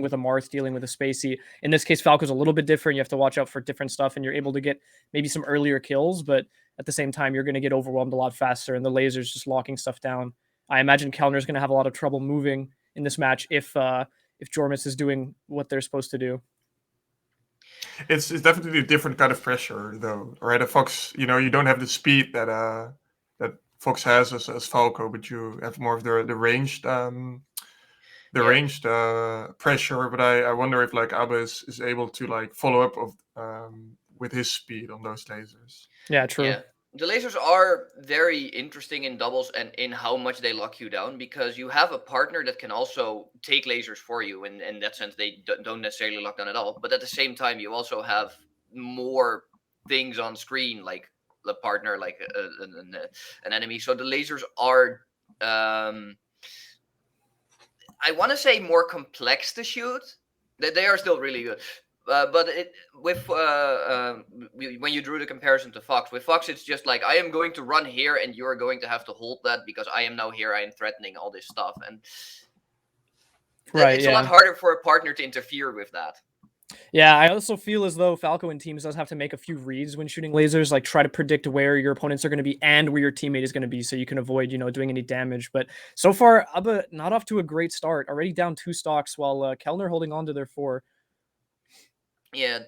with a Marth, dealing with a Spacey. In this case, Falco's a little bit different. You have to watch out for different stuff, and you're able to get maybe some earlier kills, but at the same time, you're going to get overwhelmed a lot faster, and the laser's just locking stuff down. I imagine Kellner's going to have a lot of trouble moving in this match if Jormis is doing what they're supposed to do. It's definitely a different kind of pressure, though, right? A Fox, you don't have the speed that Fox has as Falco, but you have more of the ranged ranged pressure. But I wonder if like Abbearv is able to like follow up with his speed on those lasers. Yeah, true. Yeah. The lasers are very interesting in doubles and in how much they lock you down, because you have a partner that can also take lasers for you. In that sense, they don't necessarily lock down at all. But at the same time, you also have more things on screen, like the partner, like an enemy. So the lasers are, I want to say, more complex to shoot. They are still really good. But when you drew the comparison to Fox, with Fox it's just like, I am going to run here and you are going to have to hold that because I am now here, I am threatening all this stuff, and it's a lot harder for a partner to interfere with that. Yeah, I also feel as though Falco and teams does have to make a few reads when shooting lasers, like try to predict where your opponents are going to be and where your teammate is going to be, so you can avoid, doing any damage. But so far, Abba not off to a great start, already down 2 stocks, while Kellner holding on to their 4. Yeah,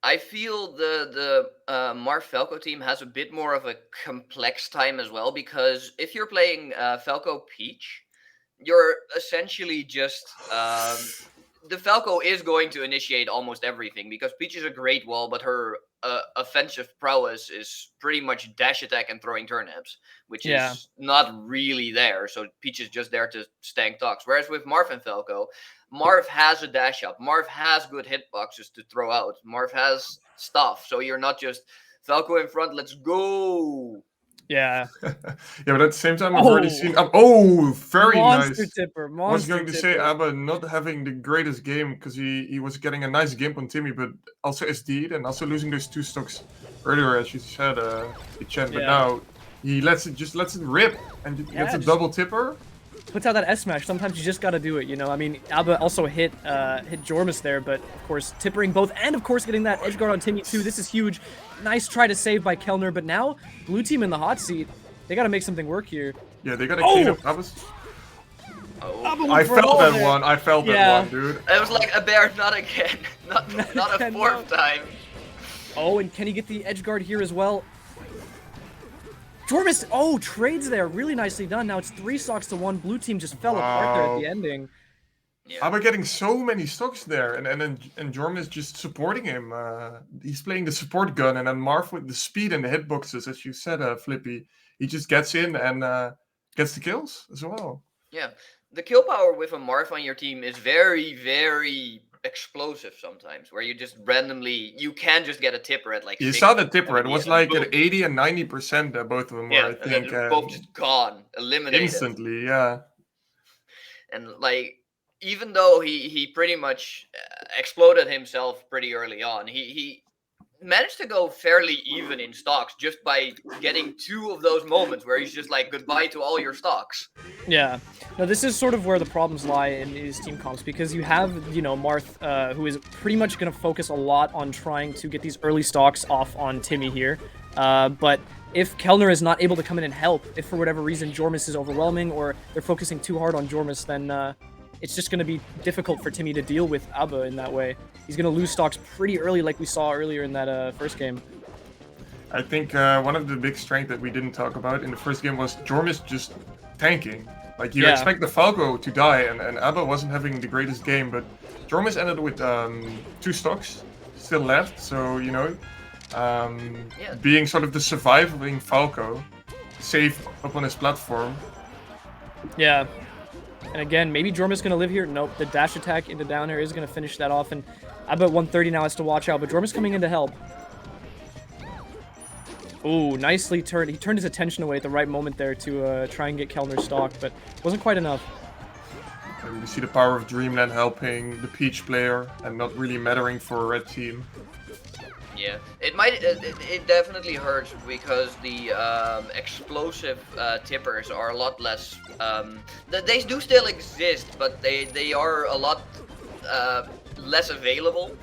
I feel the Marth Falco team has a bit more of a complex time as well, because if you're playing Falco Peach, you're essentially just the Falco is going to initiate almost everything, because Peach is a great wall, but her offensive prowess is pretty much dash attack and throwing turnips, which is not really there. So Peach is just there to stank talks. Whereas with Marth and Falco, Marth has a dash up. Marth has good hitboxes to throw out. Marth has stuff. So you're not just Falco in front, let's go. Yeah. Yeah, but at the same time, I've already seen... very monster nice. Tipper, I was going to say Abba not having the greatest game, because he was getting a nice gimp on Timi, but also SD'd, and also losing those 2 stocks earlier, as you said, Chen. But now he lets it rip, and gets a double Tipper. Puts out that S smash. Sometimes you just gotta do it, I mean, Abba also hit Jormis there, but of course tippering both, and of course getting that edge guard on Timi too. This is huge. Nice try to save by Kellner, but now blue team in the hot seat. They gotta make something work here. Yeah, they gotta clean up. I felt that one. I felt that one, dude. I was like, Abbearv, not again. Not a 4th time. Oh, and can he get the edge guard here as well? Jormis, trades there. Really nicely done. Now it's 3 stocks to 1. Blue team just fell apart there at the ending. Yeah. I'm getting so many stocks there, and Jormis just supporting him. He's playing the support gun, and then Marth with the speed and the hitboxes, as you said, Flippy. He just gets in and gets the kills as well. Yeah, the kill power with a Marth on your team is very, very explosive sometimes, where you just randomly, you can just get a tipper at like you saw the tipper, it was like at 80 and 90%, both of them were, I think. Both just gone, eliminated. Instantly, yeah. And like, even though he pretty much exploded himself pretty early on, he managed to go fairly even in stocks just by getting 2 of those moments where he's just like, goodbye to all your stocks. Yeah. No, this is sort of where the problems lie in his team comps, because you have, Marth, who is pretty much going to focus a lot on trying to get these early stocks off on Timi here. But if Kellner is not able to come in and help, if for whatever reason Jormis is overwhelming or they're focusing too hard on Jormis, then it's just going to be difficult for Timi to deal with Abba in that way. He's going to lose stocks pretty early, like we saw earlier in that first game. I think one of the big strengths that we didn't talk about in the first game was Jormis just tanking. Like, you expect the Falco to die, and Abba wasn't having the greatest game, but Jormis ended with 2 stocks still left, so, being sort of the surviving Falco, safe up on his platform. Yeah. And again, maybe Jormis going to live here. Nope, the dash attack into down air is going to finish that off, and Abba at 130 now has to watch out, but Jormis coming in to help. Ooh, nicely turned. He turned his attention away at the right moment there to try and get Kellner's stock, but wasn't quite enough. And we see the power of Dreamland helping the Peach player and not really mattering for a red team. Yeah, it definitely hurts, because the explosive tippers are a lot less. They do still exist, but they are a lot less available.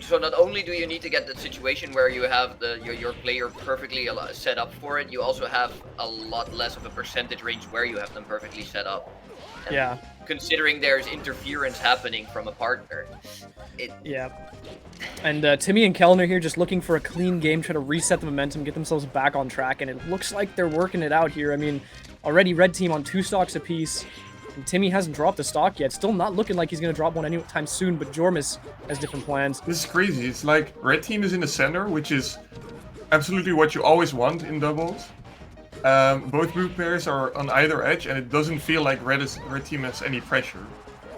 So not only do you need to get the situation where you have your player perfectly set up for it, you also have a lot less of a percentage range where you have them perfectly set up. And Yeah. considering there's interference happening from a partner. Yeah. And Timi and Kellner here just looking for a clean game, try to reset the momentum, get themselves back on track, and it looks like they're working it out here. I mean, already red team on 2 stocks apiece. And Timi hasn't dropped a stock yet. Still not looking like he's going to drop one anytime soon, but Jormis has different plans. This is crazy. It's like red team is in the center, which is absolutely what you always want in doubles. Both blue pairs are on either edge, and it doesn't feel like red team has any pressure.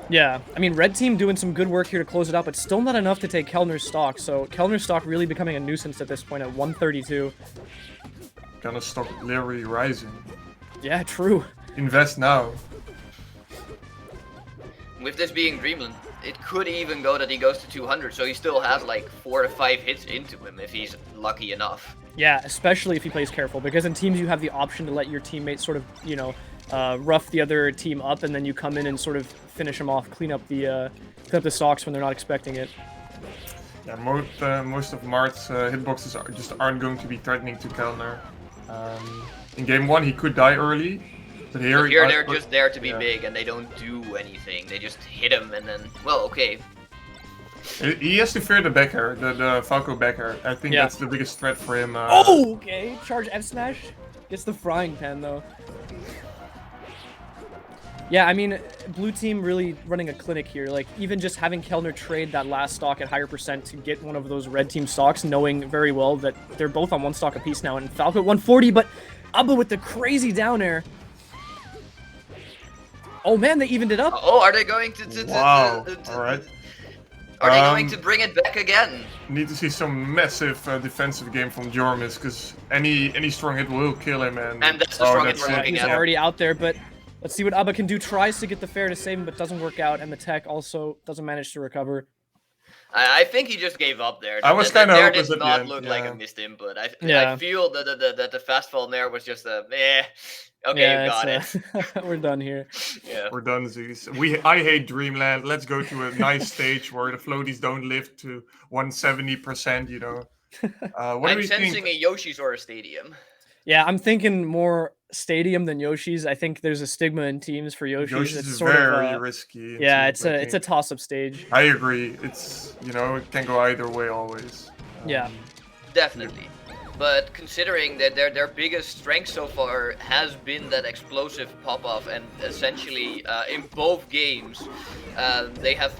Yeah, I mean, red team doing some good work here to close it out, but still not enough to take Kellner's stock. So Kellner's stock really becoming a nuisance at this point at 132. Kind of stock literally rising. Yeah, true. Invest now. With this being Dreamland, it could even go that he goes to 200, so he still has like 4 to 5 hits into him if he's lucky enough. Yeah, especially if he plays careful, because in teams you have the option to let your teammates sort of, you know, rough the other team up, and then you come in and sort of finish them off, clean up the stocks when they're not expecting it. Yeah, most of Mart's hitboxes aren't going to be threatening to Kellner. In game 1 he could die early, but here they're just there to be big, and they don't do anything. They just hit him, and then, well, okay. He has to fear the backer, the Falco backer. I think that's the biggest threat for him. Oh, okay. Charge F smash. Gets the frying pan though. Yeah, I mean, blue team really running a clinic here. Like, even just having Kellner trade that last stock at higher percent to get one of those red team stocks, knowing very well that they're both on 1 stock apiece now, and Falco at 140, but Abba with the crazy down air. Oh man, they evened it up. Oh, are they going to wow. Alright. Are they going to bring it back again? Need to see some massive defensive game from Jormis, because any strong hit will kill him. And that's the strong hit we're looking he's at. already out there, but let's see what Abba can do. Tries to get the fair to save him, but doesn't work out, and the tech also doesn't manage to recover. I think he just gave up there. I was kind of hopeless at the end. Did not look like a missed input. I feel that the fast fall there was just a okay, you got it. We're done here. Yeah, we're done, Zeus. I hate Dreamland. Let's go to a nice stage where the floaties don't lift to 170%. You know. What I'm sensing a Yoshi's or a Stadium. Yeah, I'm thinking more Stadium than Yoshi's. I think there's a stigma in teams for Yoshi's. Yoshi's it's is sort very of, risky. Yeah, it's a toss-up stage. I agree. It's, you know, it can go either way always. Yeah, definitely. But considering that their biggest strength so far has been that explosive pop-off, and essentially in both games they have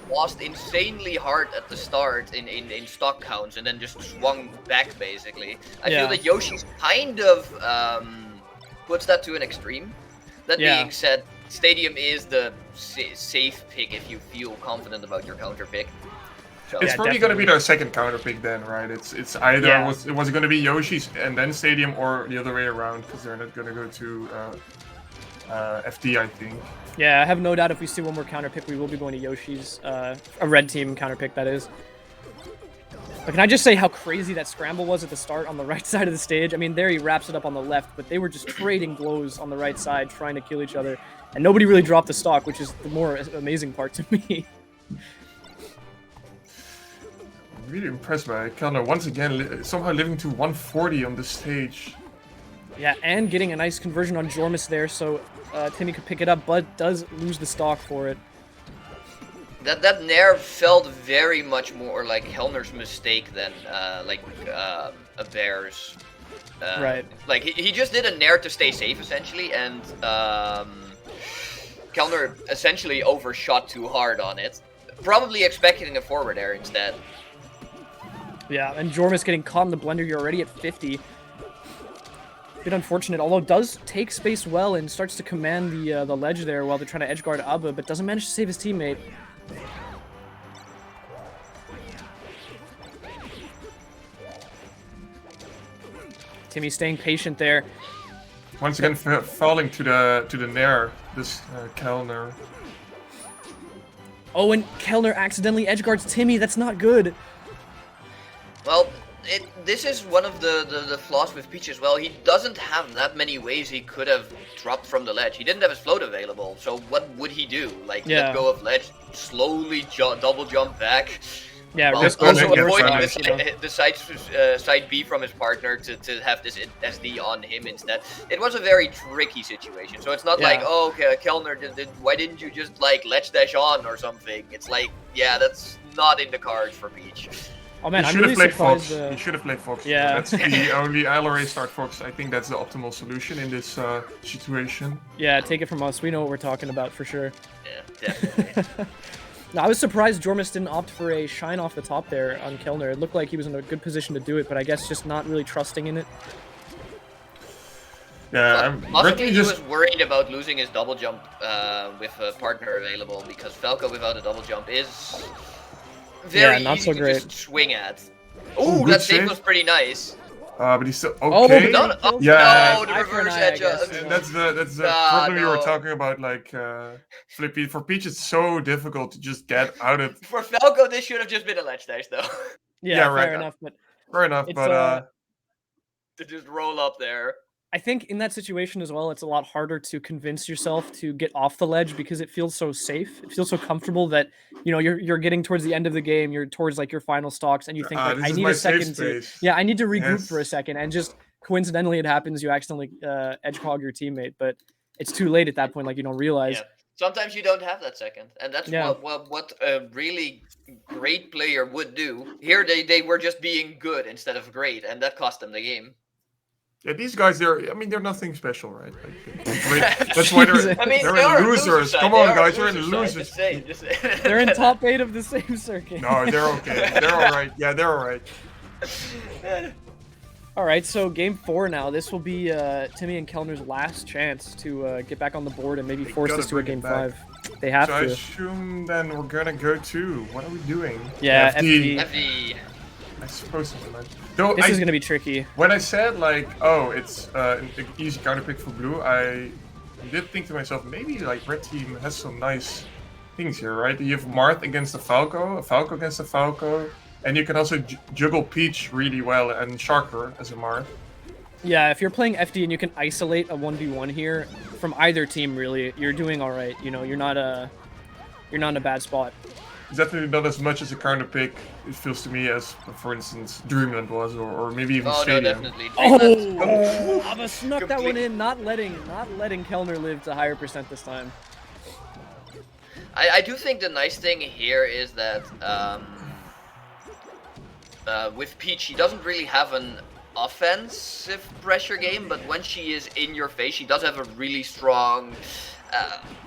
lost insanely hard at the start in stock counts, and then just swung back basically. I feel that Yoshi's kind of puts that to an extreme. That being said, Stadium is the safe pick if you feel confident about your counter pick. So, it's probably going to be their second counter pick then, right? It's either it was going to be Yoshi's and then Stadium, or the other way around, because they're not going to go to FD, I think. Yeah, I have no doubt if we see one more counter pick, we will be going to Yoshi's, a red team counter pick, that is. But can I just say how crazy that scramble was at the start on the right side of the stage? I mean, there he wraps it up on the left, but they were just trading blows on the right side, trying to kill each other, and nobody really dropped the stock, which is the more amazing part to me. Really impressed by Kellner once again, somehow living to 140 on the stage. Yeah, and getting a nice conversion on Jormis there, so Timi could pick it up, but does lose the stock for it. That Nair felt very much more like Kellner's mistake than Abbearv's. Right. Like he just did a Nair to stay safe essentially, and Kellner essentially overshot too hard on it, probably expecting a forward air instead. Yeah, and Jormis getting caught in the blender. You're already at 50. Bit unfortunate, although does take space well and starts to command the ledge there while they're trying to edgeguard Abba, but doesn't manage to save his teammate. Timi staying patient there. Once again, falling to the Nair, this Kellner. Oh, and Kellner accidentally edgeguards Timi. That's not good. Well, this is one of the flaws with Peach as well. He doesn't have that many ways he could have dropped from the ledge. He didn't have his float available, so what would he do? Like, let go of ledge, slowly double jump back? Yeah, well, risk also also avoiding avoiding the side B from his partner to have this SD on him instead. It was a very tricky situation. So it's not like, oh, okay, Kellner, why didn't you just like ledge dash on or something? It's like, yeah, that's not in the cards for Peach. Oh man, I'm should really have played surprised. Fox. He should have played Fox. Yeah. That's the only LRA start Fox. I think that's the optimal solution in this situation. Yeah, take it from us. We know what we're talking about for sure. Yeah, definitely. No, I was surprised Jormis didn't opt for a shine off the top there on Kellner. It looked like he was in a good position to do it, but I guess just not really trusting in it. Yeah, possibly he was worried about losing his double jump with a partner available, because Falco without a double jump is very not easy so to great. just swing at. Oh, Ooh, good that save save. was pretty nice. But he's still Oh, okay. but Yeah. No, the Eye for an reverse eye, I edge. guess. That's the Nah, problem you were no. talking about, like Flippy. For Peach, it's so difficult to just get out of. For Falco, this should have just been a ledge dash, though. Yeah, right. fair enough. But Fair enough, It's, but To just roll up there. I think in that situation as well, it's a lot harder to convince yourself to get off the ledge because it feels so safe. It feels so comfortable that, you know, you're getting towards the end of the game. You're towards like your final stocks, and you think like, this I is need my a safe second to, space. yeah, I need to regroup Yes. for a second, and just coincidentally it happens you accidentally edge hog your teammate, but it's too late at that point. Like you don't realize. Yeah. Sometimes you don't have that second, and that's Yeah. what a really great player would do. Here they were just being good instead of great, and that cost them the game. Yeah, these guys, they're nothing special, right? Like, that's why Jesus. I mean, they're they are in a loser losers. side. Come They on, are a guys, they're in loser side, losers. just saying. They're in top 8 of the same circuit. No, they're okay. They're all right. Yeah, they're all right. All right, so game 4 now. This will be Timi and Kellner's last chance to get back on the board and maybe force gotta this to a bring game it back. 5. They have So I to. assume then we're gonna go to what are we doing? Yeah, FD. FD. I suppose so, man. Though This is gonna be tricky. when I said like, oh, it's an easy counter pick for blue, I did think to myself, maybe like red team has some nice things here, right? You have Marth against a Falco against a Falco, and you can also juggle Peach really well and Sharker as a Marth. Yeah, if you're playing FD and you can isolate a 1v1 here from either team, really, you're doing all right. You know, you're not in a bad spot. It's definitely not as much as a counter pick, it feels to me, as, for instance, Dreamland was, or maybe even Oh no, Stadium. definitely. Oh, Abba snuck that one Complete- in, not letting Kellner live to higher percent this time. I do think the nice thing here is that with Peach, she doesn't really have an offensive pressure game, but when she is in your face, she does have a really strong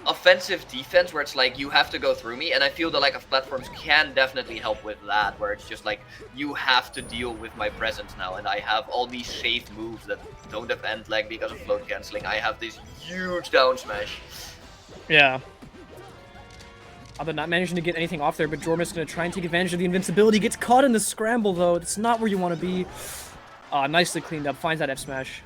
offensive defense where it's like, you have to go through me, and I feel the lack of platforms can definitely help with that, where it's just like, you have to deal with my presence now, and I have all these safe moves that don't have end lag because of float canceling. I have this huge down smash. Yeah. Abba not managing to get anything off there, but Jormis gonna try and take advantage of the invincibility. Gets caught in the scramble though. That's not where you want to be. Nicely cleaned up. Finds that F smash.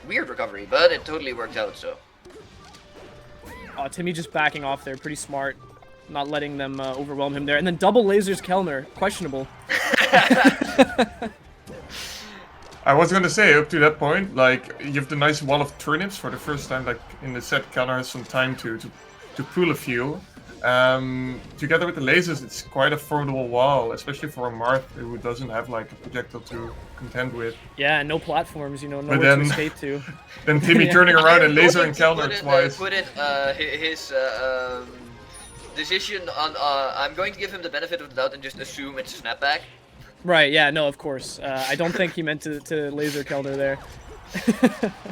Weird recovery, but it totally worked out, so. Timi just backing off there. Pretty smart. Not letting them overwhelm him there. And then double lasers Kellner. Questionable. I was gonna say, up to that point, like, you have the nice wall of turnips for the first time, like, in the set. Kellner has some time to pull a few. Together with the lasers, it's quite a formidable wall, especially for a Marth who doesn't have, like, a projectile to contend with. Yeah, no platforms, you know, But nowhere then- to escape to. Then Timi Yeah. turning around and I'm lasering going to Kellner twice. Put it his decision on. I'm going to give him the benefit of the doubt and just assume it's a snapback. Right, yeah, no, of course. I don't think he meant to laser Kellner there.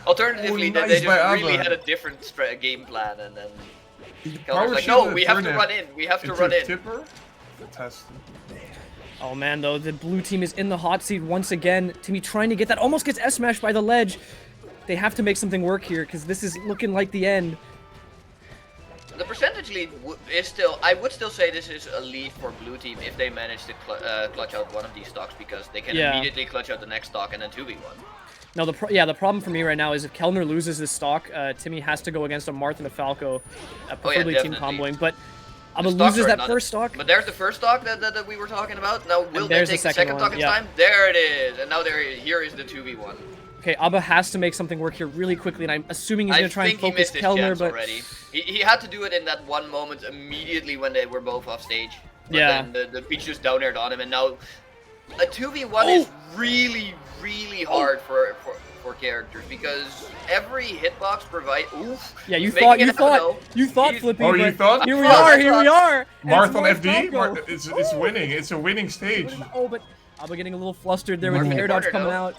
Alternatively, Oh, nice they just by really Abbearv. had a different game plan, and then Kellner's Power like, shift no, the we have to turnip run in. We have to into run a in. Tipper? Fantastic. Oh man, though, the blue team is in the hot seat once again. Timi trying to get that, almost gets S-smashed by the ledge. They have to make something work here, because this is looking like the end. The percentage lead is still. I would still say this is a lead for blue team if they manage to clutch out one of these stocks, because they can Yeah. immediately clutch out the next stock and then 2v1. Now, the problem for me right now is if Kellner loses this stock, Timi has to go against a Marth and a Falco, preferably team definitely. comboing. But Abba The stocks loses are that not- first stock. But there's the first stock that we were talking about. Now will they there's the take the second second one, stock this yeah. time? There it is. And now here is the 2v1. Okay, Abba has to make something work here really quickly, and I'm assuming he's I going to try and think he focus missed his Kellner, chance but already. He had to do it in that one moment immediately when they were both off stage. But Yeah. then the Peach just down aired on him, and now a 2v1 is really, really hard for characters because every hitbox provide. Oof. yeah, you he's making thought it Flippy. Oh, you but thought? Here we thought, are. I Here we thought. are. and Marth it's on Marth FD. Falco. It's winning. It's a winning stage. Oh, but Abba getting a little flustered there with Marth the in air the dodge corner, coming though. out.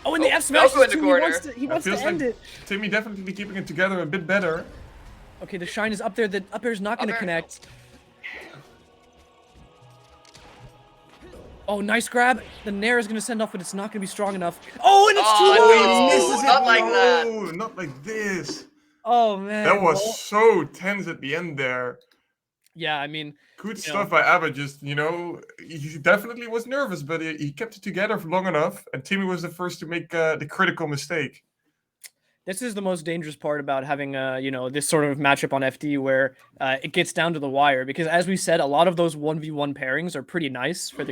Oh, and the Oh, F smash Falco in the too. corner. He wants to feels end like it. Timi definitely keeping it together a bit better. Okay, the shine is up there. The up air is not going to Up air. connect. Oh, nice grab. The Nair is going to send off, but it's not going to be strong enough. Oh, and it's Oh, too late. no. He misses Not it. like that. No, not like this. Oh, man. That was Well, so tense at the end there. yeah, I mean, Good You stuff know. by Abba. Just, he definitely was nervous, but he kept it together for long enough. And Timi was the first to make the critical mistake. this is the most dangerous part about having, this sort of matchup on FD where it gets down to the wire. Because as we said, a lot of those 1v1 pairings are pretty nice for the